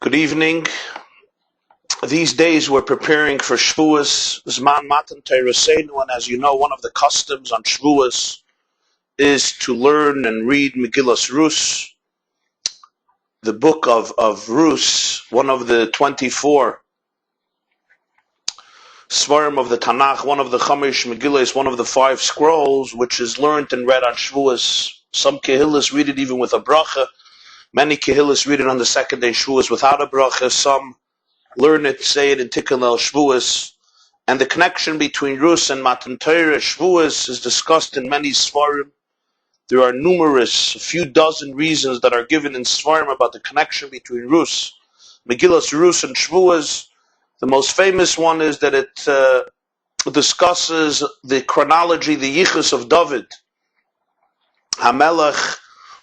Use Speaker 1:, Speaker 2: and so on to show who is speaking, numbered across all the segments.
Speaker 1: Good evening. These days we're preparing for Shavuot, Zman Matan Torah Seinu, and as you know, one of the customs on Shavuot is to learn and read Megillas Rus, the book of Rus, one of the 24 Svarim of the Tanakh, one of the Chamish Megillas, one of the 5 scrolls, which is learned and read on Shavuot. Some Kehillas read it even with a bracha. Many Kehillas read it on the second day Shavuot without a bracha. Some learn it, say it in Tikkun El Shavuos, and the connection between Rus and Matan Torah Shavuos is discussed in many Svarim. There are numerous, a few dozen reasons that are given in Svarim about the connection between Rus, Megillas Rus and Shavuos. The most famous one is that it discusses the chronology, the Yichus of David, HaMelech,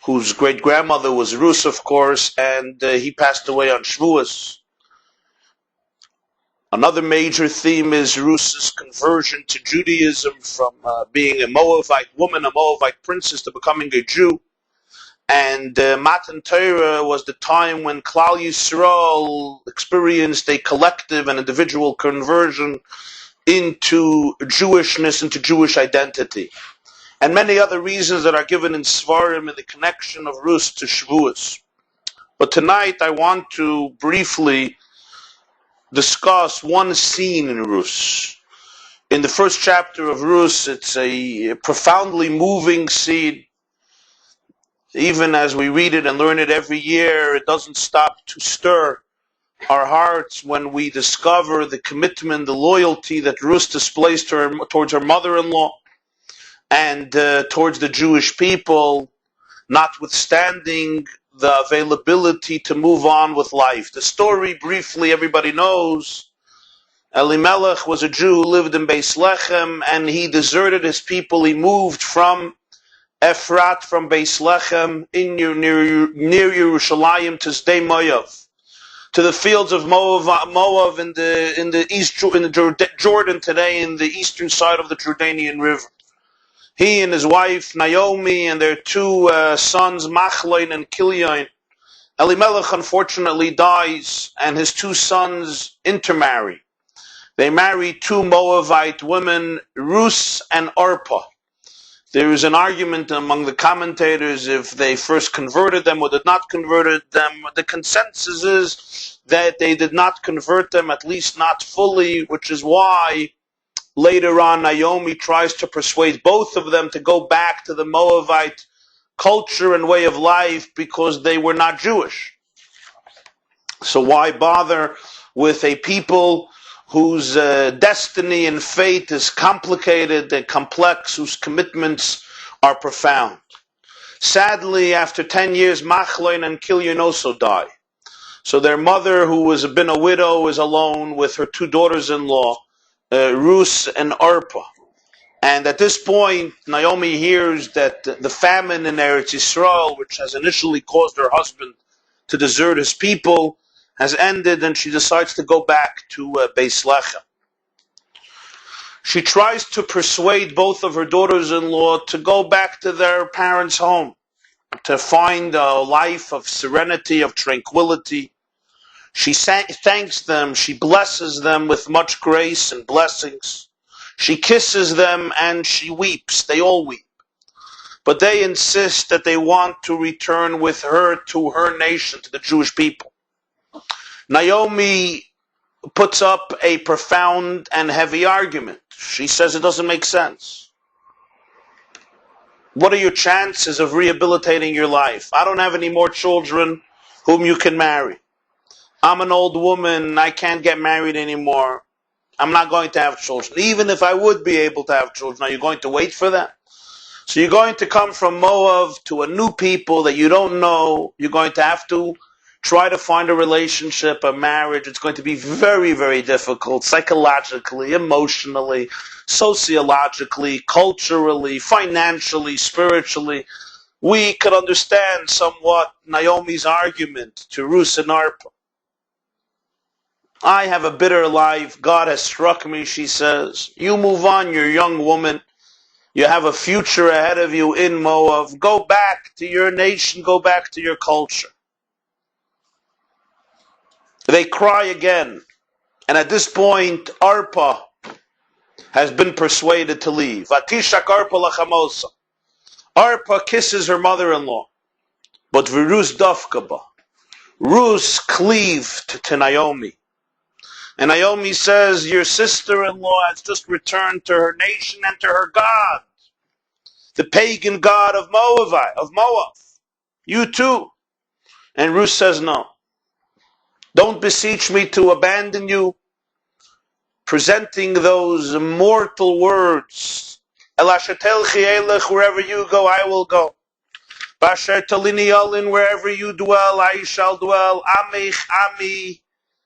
Speaker 1: whose great-grandmother was Rus, of course, and he passed away on Shavuos. Another major theme is Rus's conversion to Judaism from being a Moabite woman, a Moabite princess, to becoming a Jew. And Matan Torah was the time when Klal Yisrael experienced a collective and individual conversion into Jewishness, into Jewish identity. And many other reasons that are given in Svarim in the connection of Rus to Shavuos. But tonight I want to briefly discuss one scene in Rus. In the first chapter of Rus, it's a profoundly moving scene. Even as we read it and learn it every year, it doesn't stop to stir our hearts when we discover the commitment, the loyalty that Rus displays towards her mother-in-law and towards the Jewish people, notwithstanding the availability to move on with life. The story, briefly, everybody knows. Elimelech was a Jew who lived in Beis Lechem, and he deserted his people. He moved from Efrat, from Beis Lechem, near Yerushalayim, to Sdei Moav, to the fields of Moav in the Jordan today, in the eastern side of the Jordanian River. He and his wife Naomi and their 2 sons Machlon and Kilyon. Elimelech unfortunately dies, and his 2 sons intermarry. They marry 2 Moabite women, Rus and Orpah. There is an argument among the commentators if they first converted them or did not convert them. The consensus is that they did not convert them, at least not fully, which is why later on Naomi tries to persuade both of them to go back to the Moabite culture and way of life because they were not Jewish. So why bother with a people whose destiny and fate is complicated and complex, whose commitments are profound? Sadly, after 10 years, Machlon and Kilyon also die. So their mother, who has been a widow, is alone with her 2 daughters-in-law, Rus and Orpah. And at this point, Naomi hears that the famine in Eretz Yisrael, which has initially caused her husband to desert his people, has ended, and she decides to go back to Beis Lechem. She tries to persuade both of her daughters-in-law to go back to their parents' home, to find a life of serenity, of tranquility. She thanks them, she blesses them with much grace and blessings. She kisses them and she weeps. They all weep. But they insist that they want to return with her to her nation, to the Jewish people. Naomi puts up a profound and heavy argument. She says it doesn't make sense. What are your chances of rehabilitating your life? I don't have any more children whom you can marry. I'm an old woman, I can't get married anymore. I'm not going to have children. Even if I would be able to have children, are you going to wait for that? So you're going to come from Moab to a new people that you don't know. You're going to have to try to find a relationship, a marriage. It's going to be very, very difficult, psychologically, emotionally, sociologically, culturally, financially, spiritually. We could understand somewhat Naomi's argument to Rus and Orpah. I have a bitter life. God has struck me, she says. You move on, you're a young woman. You have a future ahead of you in Moab. Go back to your nation. Go back to your culture. They cry again. And at this point, Arpa has been persuaded to leave. Vatishak Arpa lachamosa. Arpa kisses her mother-in-law. But Virus Dafkaba. Rus cleaved to Naomi. And Naomi says, your sister-in-law has just returned to her nation and to her God. The pagan god of Moab. You too. And Ruth says, no. Don't beseech me to abandon you. Presenting those immortal words. Wherever you go, I will go. Basher talini alin, wherever you dwell, I shall dwell. Amich ami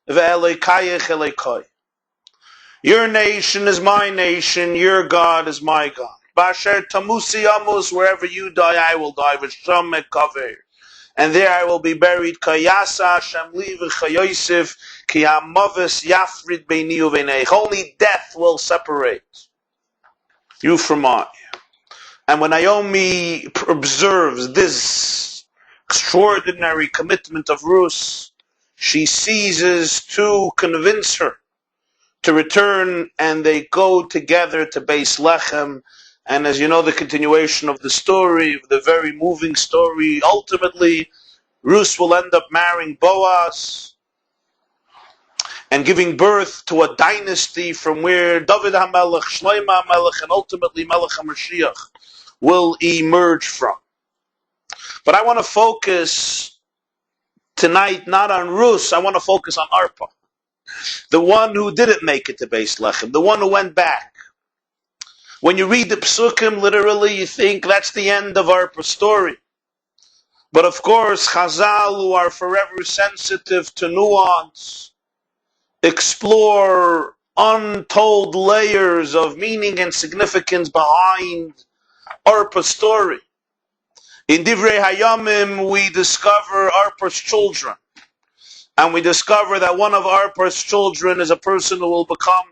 Speaker 1: ve'elokayich elokai. Your nation is my nation, your God is my God. Basher tamusi amus, wherever you die, I will die. V'sham mekaver. And there I will be buried. Kayasa Hashem li v'chayosef ki hamavis yafrid beini uveneich. Only death will separate you from I. And when Naomi observes this extraordinary commitment of Ruth, she seizes to convince her to return, and they go together to Beis Lechem. And as you know, the continuation of the story, the very moving story, ultimately, Ruth will end up marrying Boaz and giving birth to a dynasty from where David HaMelech, Shlomo HaMelech, and ultimately Melech HaMashiach will emerge from. But I want to focus tonight not on Ruth, I want to focus on Arpa, the one who didn't make it to Beis Lechem, the one who went back. When you read the Psukim, literally you think that's the end of Arpa's story. But of course, Chazal, who are forever sensitive to nuance, explore untold layers of meaning and significance behind Arpa's story. In Divrei Hayamim, we discover Arpa's children. And we discover that one of Arpa's children is a person who will become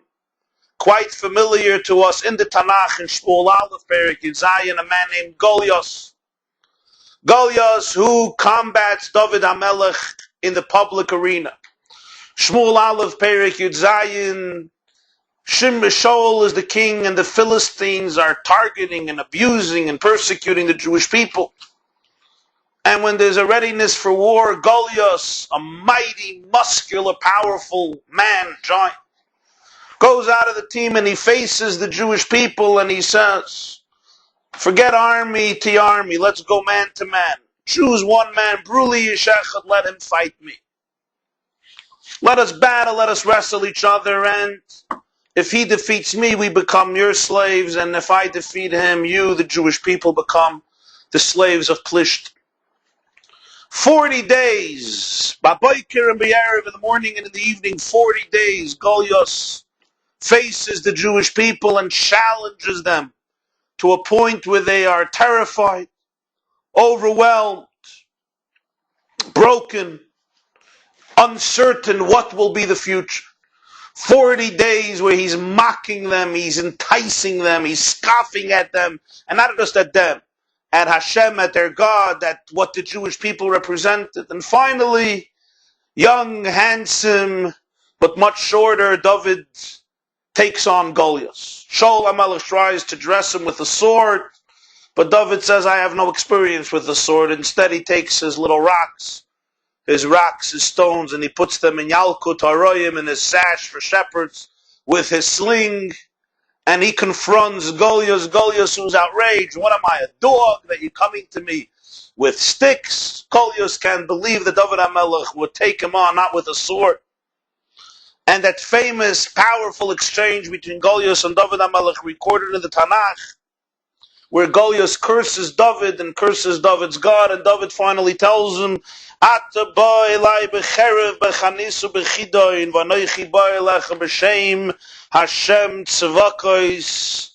Speaker 1: quite familiar to us in the Tanakh, in Shmuel Aleph, Perek Yud Zayin, a man named Goliath. Goliath, who combats David HaMelech in the public arena. Shmuel Aleph, Perek Yud Zayin, Shaul is the king, and the Philistines are targeting and abusing and persecuting the Jewish people. And when there's a readiness for war, Goliath, a mighty, muscular, powerful man, giant, goes out of the team and he faces the Jewish people and he says, forget army to army, let's go man to man. Choose one man, Bruli Yeshechad, let him fight me. Let us battle, let us wrestle each other, and if he defeats me, we become your slaves, and if I defeat him, you, the Jewish people, become the slaves of Plisht. 40 days, Baboikir and Be'erev, in the morning and in the evening, 40 days, Goliath faces the Jewish people and challenges them to a point where they are terrified, overwhelmed, broken, uncertain what will be the future. 40 days where he's mocking them, he's enticing them, he's scoffing at them, and not just at them, at Hashem, at their God, at what the Jewish people represented. And finally, young, handsome, but much shorter, David takes on Goliath. Shaul HaMelech tries to dress him with a sword, but David says, I have no experience with the sword. Instead, he takes his little rocks, his stones, and he puts them in Yalkut Haroyim, in his sash for shepherds, with his sling, and he confronts Goliath. Goliath, who's outraged. What am I, a dog, that you're coming to me with sticks? Goliath can't believe that David HaMelech would take him on, not with a sword. And that famous, powerful exchange between Goliath and David HaMelech, recorded in the Tanakh, where Goliath curses David and curses David's God, and David finally tells him, Ata ba elai becherev bechanisu bechidoin v'anoichi ba elecha b'shem Hashem tzvakois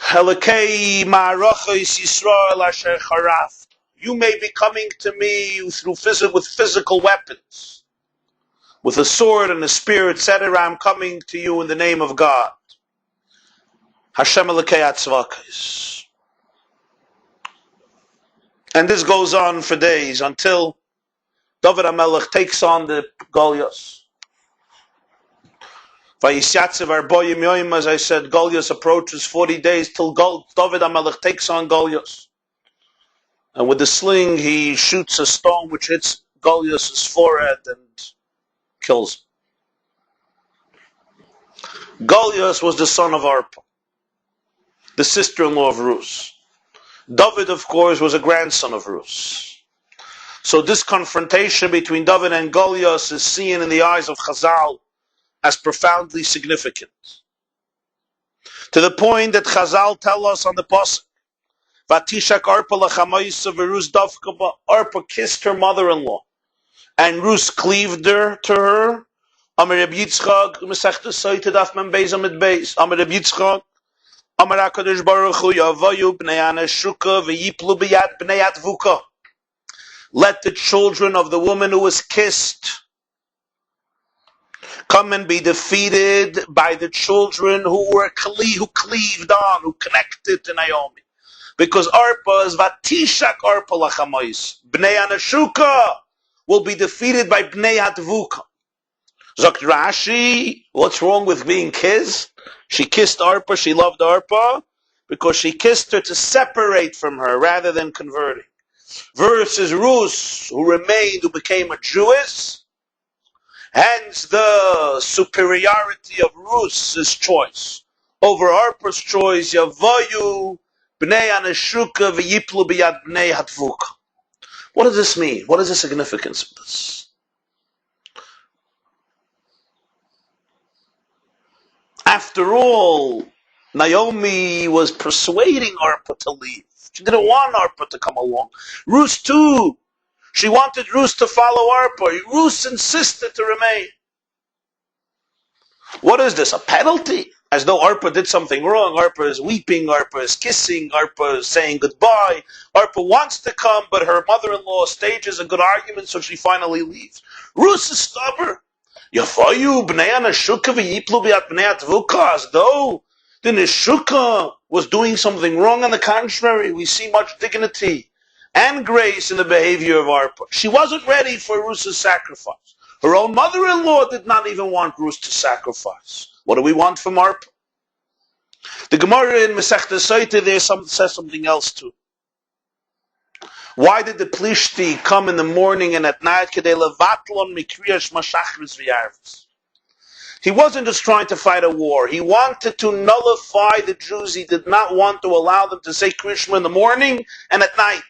Speaker 1: Elokei ma'arachos Yisrael asher charaft. You may be coming to me with physical weapons, with a sword and a spear, etc. I'm coming to you in the name of God. Hashem Elokei tzvakois. And this goes on for days until David HaMelech takes on the Goliath. Vayishatzev arboyim yoyim, as I said, Goliath approaches 40 days till David HaMelech takes on Goliath. And with the sling, he shoots a stone which hits Goliath's forehead and kills him. Goliath was the son of Arpa, the sister-in-law of Rus. David, of course, was a grandson of Rus. So this confrontation between David and Goliath is seen in the eyes of Chazal as profoundly significant. To the point that Chazal tell us on the pasuk, Vatishak Arpa lachamayisa v'Rus davka, Arpa kissed her mother-in-law, and Rus cleaved her to her. Amar Reb Yitzchak, Masechta Soita Daf Mem Beis Amid Beis. Amar Reb Yitzchak, Amar HaKadosh Baruch Hu Yavayu b'nei Anashuka v'yiplu b'yad b'nei Atvuka. Let the children of the woman who was kissed come and be defeated by the children who cleaved on, who connected to Naomi. Because Arpa is Vatishak Arpa lachamois. Bnei Anashuka will be defeated by Bnei Atvuka. Zok Rashi, what's wrong with being kissed? She kissed Arpa, she loved Arpa, because she kissed her to separate from her rather than converting. Versus Rus, who remained, who became a Jewess. Hence the superiority of Rus's choice over Arpa's choice. Yavayu b'nei Anashuka v'yiplu b'yad b'nei Hatvuka. What does this mean? What is the significance of this? After all, Naomi was persuading Arpa to leave. She didn't want Arpa to come along. Rus too. She wanted Rus to follow Arpa. Rus insisted to remain. What is this? A penalty? As though Arpa did something wrong. Arpa is weeping. Arpa is kissing. Arpa is saying goodbye. Arpa wants to come, but her mother-in-law stages a good argument, so she finally leaves. Rus is stubborn. Yafayu b'nei Anashuka v'yiplu b'yad b'nei Atvuka, as though the Neshuka was doing something wrong. On the contrary, we see much dignity and grace in the behavior of Arpa. She wasn't ready for Rus's sacrifice. Her own mother-in-law did not even want Rus to sacrifice. What do we want from Arpa? The Gemara in Masechta Soita there says something else too. Why did the Plishti come in the morning and at night? He wasn't just trying to fight a war. He wanted to nullify the Jews. He did not want to allow them to say Krishma in the morning and at night.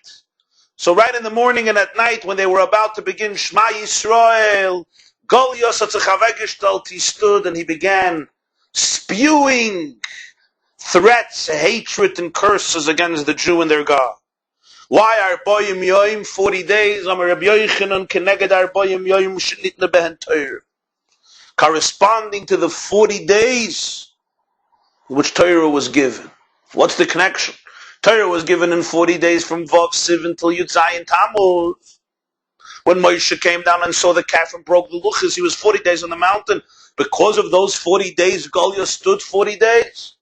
Speaker 1: So right in the morning and at night, when they were about to begin Shema Yisrael, Goliath he stood and he began spewing threats, hatred, and curses against the Jew and their God. Why are boyim yoim 40 days? Corresponding to the 40 days which Torah was given. What's the connection? Torah was given in 40 days from Vav Siv until Yud Zayin Tammuz. When Moshe came down and saw the calf and broke the luchas, he was 40 days on the mountain. Because of those 40 days, Goliath stood 40 days.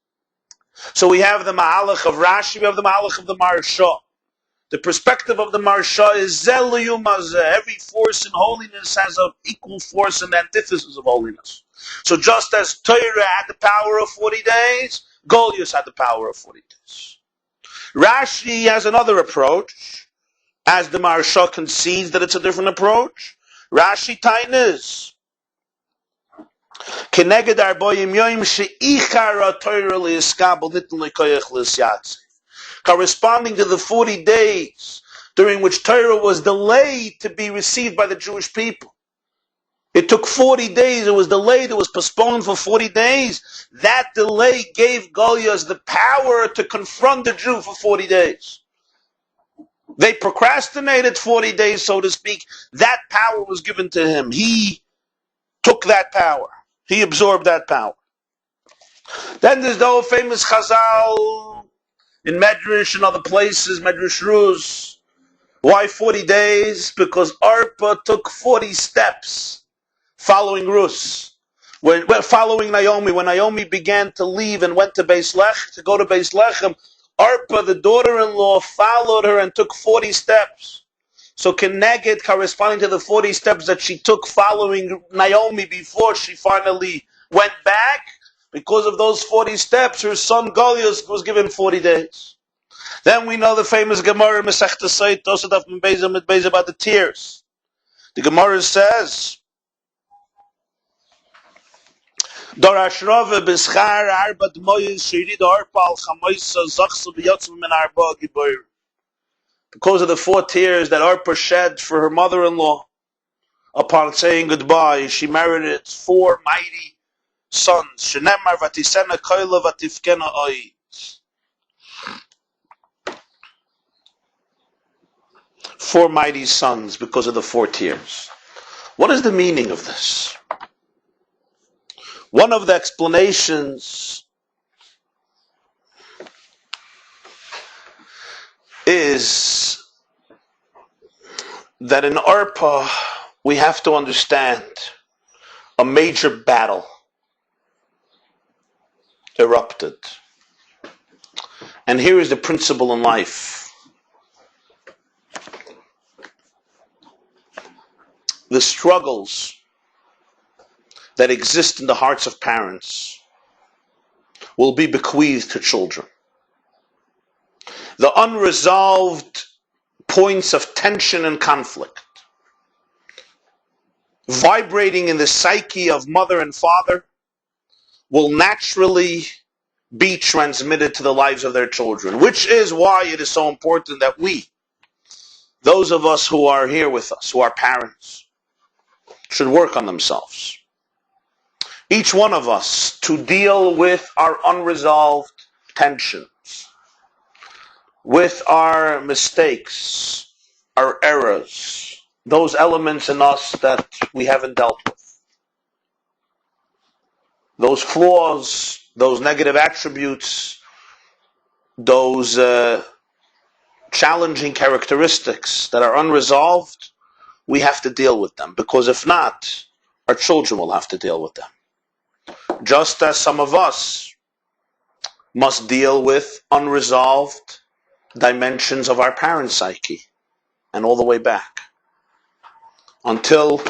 Speaker 1: So we have the Mahalach of Rashi, we have the Mahalach of the Maharsha. The perspective of the Maharsha is Zeluyumazeh. Every force in holiness has an equal force in the antithesis of holiness. So just as Torah had the power of 40 days, Goliath had the power of 40 days. Rashi has another approach, as the Maharsha concedes that it's a different approach. Rashi tainas Keneged arboyim yoim she'ichara Torah li'eskabel nitn le'koyach li'syatze. Corresponding to the 40 days during which Torah was delayed to be received by the Jewish people. It took 40 days, it was delayed, it was postponed for 40 days. That delay gave Goliath the power to confront the Jew for 40 days. They procrastinated 40 days, so to speak. That power was given to him. He took that power. He absorbed that power. Then there's the old famous Chazal in Medrash and other places, Medrash Rus. Why 40 days? Because Arpa took 40 steps following Rus. Following Naomi. When Naomi began to leave and went to Beis Lechem, to go to Beis Lechem, Arpa, the daughter-in-law, followed her and took 40 steps. So Keneged, corresponding to the 40 steps that she took following Naomi before she finally went back, because of those 40 steps, her son Goliath was given 40 days. Then we know the famous Gemara, Masechta Seit, Tosadaf Mbeza Mitbeza, about the tears. The Gemara says, Dorash Rove B'schar Arbat Moyes Shirid Arpal Chamoisa Zachsa B'yotzim Min Arba Giboir. Because of the 4 tears that Arpa shed for her mother-in-law upon saying goodbye, she merited 4 mighty sons. Shenemar Vatisena Koila Vatifkena Oi. 4 mighty sons because of the 4 tears. What is the meaning of this? One of the explanations is that in Arpa we have to understand a major battle erupted. And here is the principle in life. The struggles that exist in the hearts of parents will be bequeathed to children. The unresolved points of tension and conflict vibrating in the psyche of mother and father will naturally be transmitted to the lives of their children, which is why it is so important that we, those of us who are here with us, who are parents, should work on themselves. Each one of us to deal with our unresolved tensions, with our mistakes, our errors, those elements in us that we haven't dealt with. Those flaws, those negative attributes, those challenging characteristics that are unresolved, we have to deal with them, because if not, our children will have to deal with them. Just as some of us must deal with unresolved dimensions of our parents' psyche, and all the way back. Until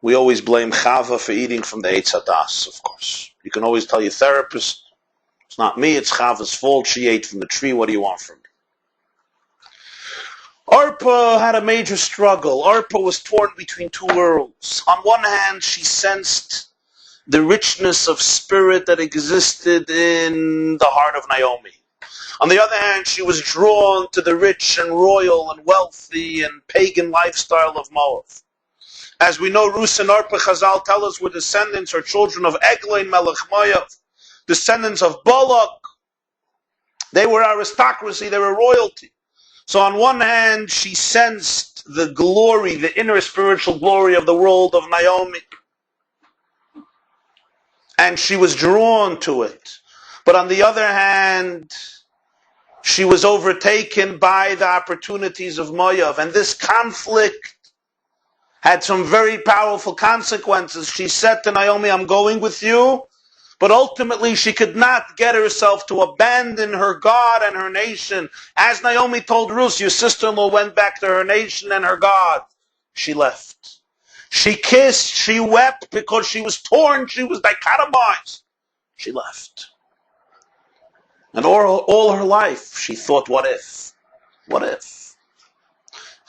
Speaker 1: we always blame Chava for eating from the Eitz Hadas, of course. You can always tell your therapist, it's not me, it's Chava's fault, she ate from the tree, what do you want from me? Arpa had a major struggle. Arpa was torn between 2 worlds. On one hand, she sensed the richness of spirit that existed in the heart of Naomi. On the other hand, she was drawn to the rich and royal and wealthy and pagan lifestyle of Moab. As we know, Rus and Arpa, Chazal tell us, were descendants or children of Eglain Melech Moab, descendants of Balak. They were aristocracy, they were royalty. So on one hand, she sensed the glory, the inner spiritual glory of the world of Naomi. And she was drawn to it. But on the other hand, she was overtaken by the opportunities of Moab. And this conflict had some very powerful consequences. She said to Naomi, I'm going with you. But ultimately, she could not get herself to abandon her God and her nation. As Naomi told Ruth, your sister-in-law went back to her nation and her God. She left. She kissed, she wept because she was torn, she was dichotomized. She left. And all her life, she thought, what if? What if?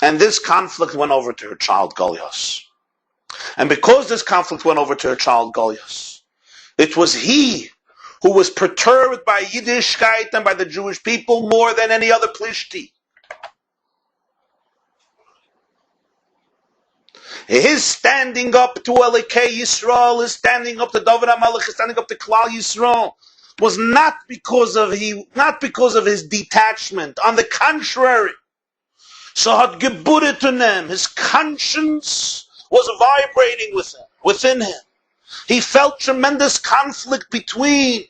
Speaker 1: And this conflict went over to her child, Goliath. And because this conflict went over to her child, Goliath, it was he who was perturbed by Yiddishkeit and by the Jewish people more than any other Plishti. His standing up to Elikei Yisrael, his standing up to David HaMelech, his standing up to Klal Yisrael, was not because of his detachment. On the contrary, so had Geburetunem, his conscience was vibrating within him. He felt tremendous conflict between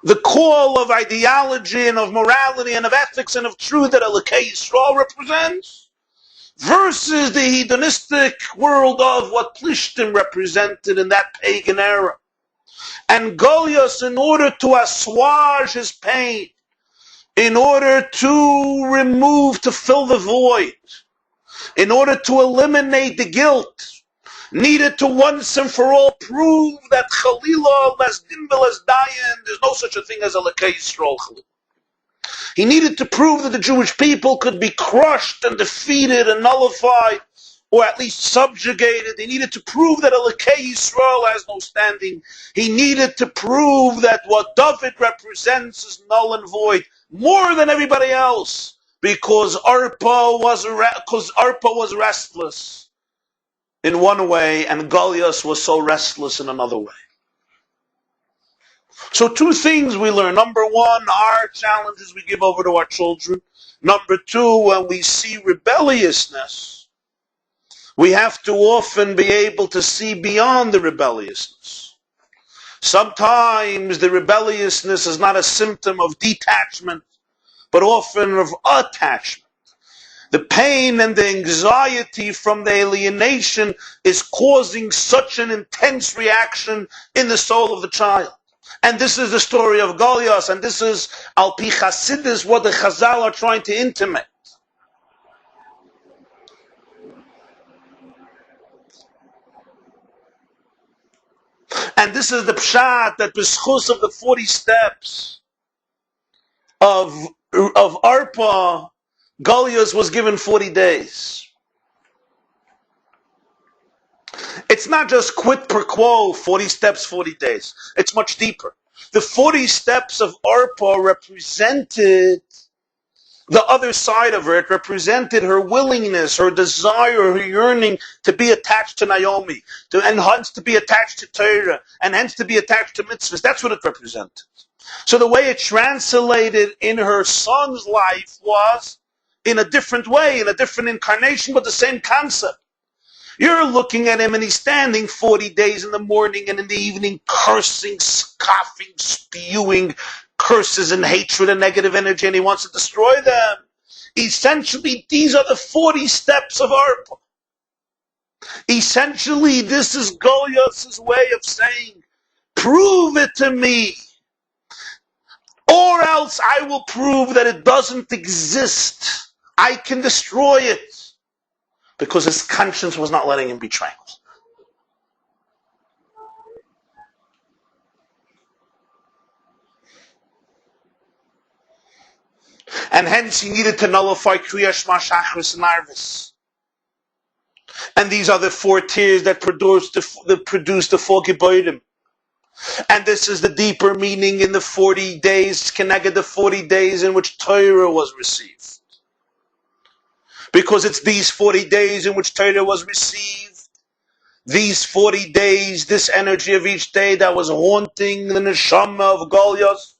Speaker 1: the call of ideology and of morality and of ethics and of truth that Elikei Yisrael represents versus the hedonistic world of what Plishtim represented in that pagan era. And Goliath, in order to assuage his pain, in order to remove, to fill the void, in order to eliminate the guilt, needed to once and for all prove that Chalila, les Dinbel, les Dayan, there's no such a thing as a Lekei Yisrael Chalila. He needed to prove that the Jewish people could be crushed and defeated and nullified, or at least subjugated. He needed to prove that a Lekei Yisrael has no standing. He needed to prove that what David represents is null and void, more than everybody else, because Arpa was restless in one way, and Goliath was so restless in another way. So two things we learn. Number one, our challenges we give over to our children. Number two, when we see rebelliousness, we have to often be able to see beyond the rebelliousness. Sometimes the rebelliousness is not a symptom of detachment, but often of attachment. The pain and the anxiety from the alienation is causing such an intense reaction in the soul of the child. And this is the story of Goliath, and this is Al Pi Chasidus, what the Chazal are trying to intimate. And this is the pshat that b'schus of the 40 steps of Arpa, Goliath was given 40 days. It's not just quid per quo, 40 steps, 40 days. It's much deeper. The 40 steps of Arpa represented the other side of her. It represented her willingness, her desire, her yearning to be attached to Naomi, and hence to be attached to Torah, and hence to be attached to mitzvahs. That's what it represented. So the way it translated in her son's life was in a different way, in a different incarnation, but the same concept. You're looking at him and he's standing 40 days in the morning and in the evening cursing, scoffing, spewing curses and hatred and negative energy, and he wants to destroy them. Essentially, these are the 40 steps of Arpa. Essentially, this is Goliath's way of saying, prove it to me, or else I will prove that it doesn't exist. I can destroy it. Because his conscience was not letting him be tranquil. And hence he needed to nullify Kriya Shema, Shachris, and Arvis. And these are the 4 tears that produce the 4 Geborim. And this is the deeper meaning in the 40 days, connected the 40 days in which Torah was received. Because it's these 40 days in which Torah was received, these 40 days, this energy of each day that was haunting the neshama of Goliath,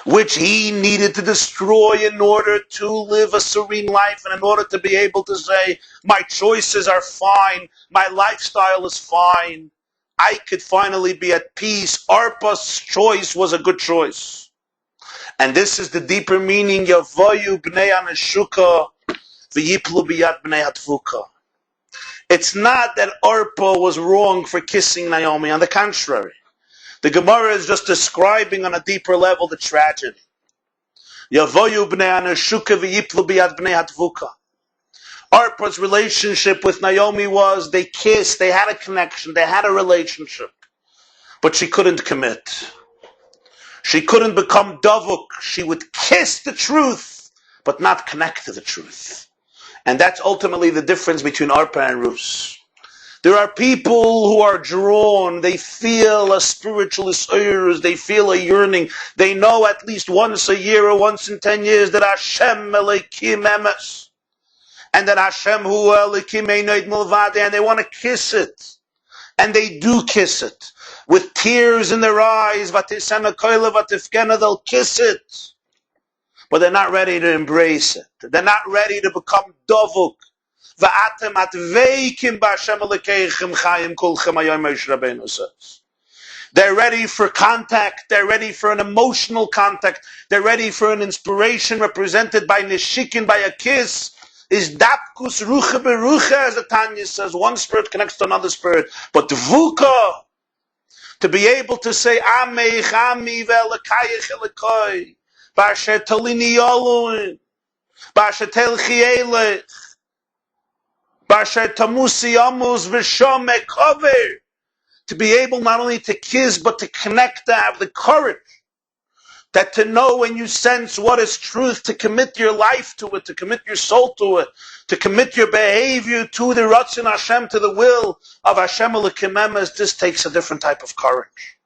Speaker 1: which he needed to destroy in order to live a serene life, and in order to be able to say, my choices are fine, my lifestyle is fine, I could finally be at peace. Arpa's choice was a good choice. And this is the deeper meaning, Yavayu b'nei anashuka, it's not that Arpa was wrong for kissing Naomi. On the contrary, the Gemara is just describing on a deeper level the tragedy. Arpa's relationship with Naomi was, they kissed, they had a connection, they had a relationship, but she couldn't commit. She couldn't become davuk. She would kiss the truth, but not connect to the truth. And that's ultimately the difference between Arpa and Rus. There are people who are drawn, they feel a spiritual urge, they feel a yearning. They know at least once a year or once in 10 years that Hashem Elokim Emes, and that Hashem Hu Elokim Einoid Mulvade, and they want to kiss it. And they do kiss it. With tears in their eyes, Vatisena Koile Vatifkena, they'll kiss it. But they're not ready to embrace it. They're not ready to become dovuk. Va'atem atveikim b'Hashem Elokeichem chayim kulchem hayom, Moshe Rabbeinu says. They're ready for contact. They're ready for an emotional contact. They're ready for an inspiration represented by nishikin, by a kiss. Is dapkus rucha berucha, as the Tanya says. One spirit connects to another spirit. But dvuka, to be able to say, Ameich ami ve'elokayich elokoi, Ba'asher Talini Yolun, Ba'asher Telchi Eilech, Ba'asher Tamusi Amus V'Shom Mekover, to be able not only to kiss, but to connect, to have the courage, that to know when you sense what is truth, to commit your life to it, to commit your soul to it, to commit your behavior to the Ratzon Hashem, to the will of Hashem Elokim Emes. This takes a different type of courage.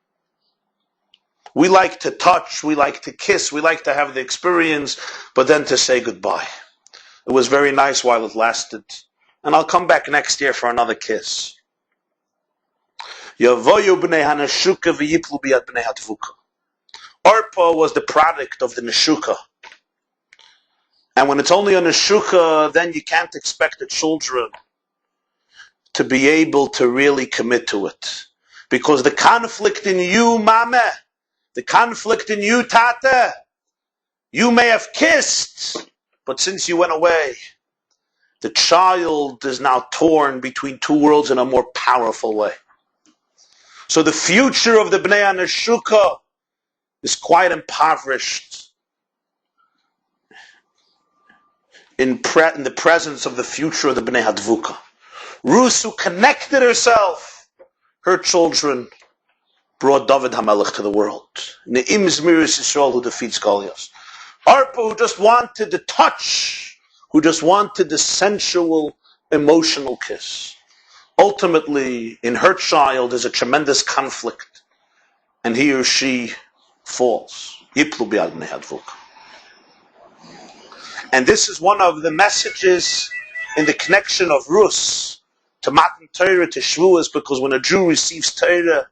Speaker 1: We like to touch, we like to kiss, we like to have the experience, but then to say goodbye. It was very nice while it lasted. And I'll come back next year for another kiss. Yavoyu b'nei hanashuka v'yiplu b'yad b'nei hadvuka. Orpah was the product of the Neshuka. And when it's only a Neshuka, then you can't expect the children to be able to really commit to it. Because the conflict in you, Mame, the conflict in you, Tata, you may have kissed, but since you went away, the child is now torn between two worlds in a more powerful way. So the future of the Bnei HaNeshuka is quite impoverished in the presence of the future of the Bnei Hadvuka. Rus, who connected herself, her children brought David HaMelech to the world. Ne'im Zmiris Yisrael, who defeats Goliath. Orpah, who just wanted the touch, who just wanted the sensual, emotional kiss. Ultimately, in her child, there's a tremendous conflict, and he or she falls. Yiplu b'yad b'nei hadvuka. And this is one of the messages in the connection of Rus to Matan Torah, to Shavuot, because when a Jew receives Torah,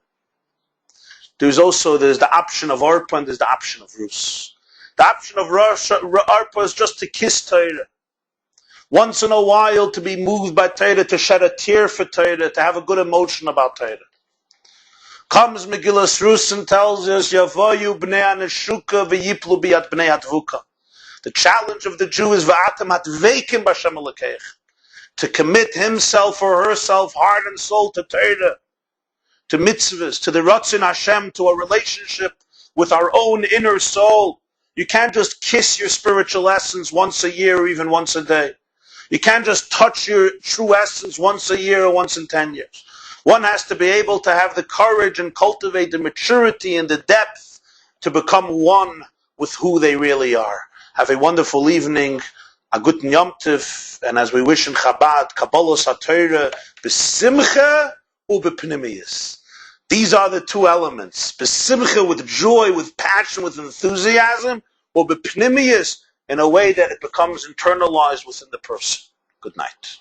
Speaker 1: there's the option of Orpah and there's the option of Rus. The option of Orpah is just to kiss Torah. Once in a while to be moved by Torah, to shed a tear for Torah, to have a good emotion about Torah. Comes Megillas Rus and tells us, Yavoyu b'nei hanashuka v'yiplu b'yad b'nei hadvuka. The challenge of the Jew is v'atem hatveikim b'Hashem Elokeich, to commit himself or herself, heart and soul, to Torah, to mitzvahs, to the Ratzon Hashem, to a relationship with our own inner soul. You can't just kiss your spiritual essence once a year or even once a day. You can't just touch your true essence once a year or once in 10 years. One has to be able to have the courage and cultivate the maturity and the depth to become one with who they really are. Have a wonderful evening, a guten Yom Tov, and as we wish in Chabad, Kabbalas HaTorah, b'simcha u'b'pnimiyus. These are the two elements. B'simcha, with joy, with passion, with enthusiasm, or b'pnimiyus, in a way that it becomes internalized within the person. Good night.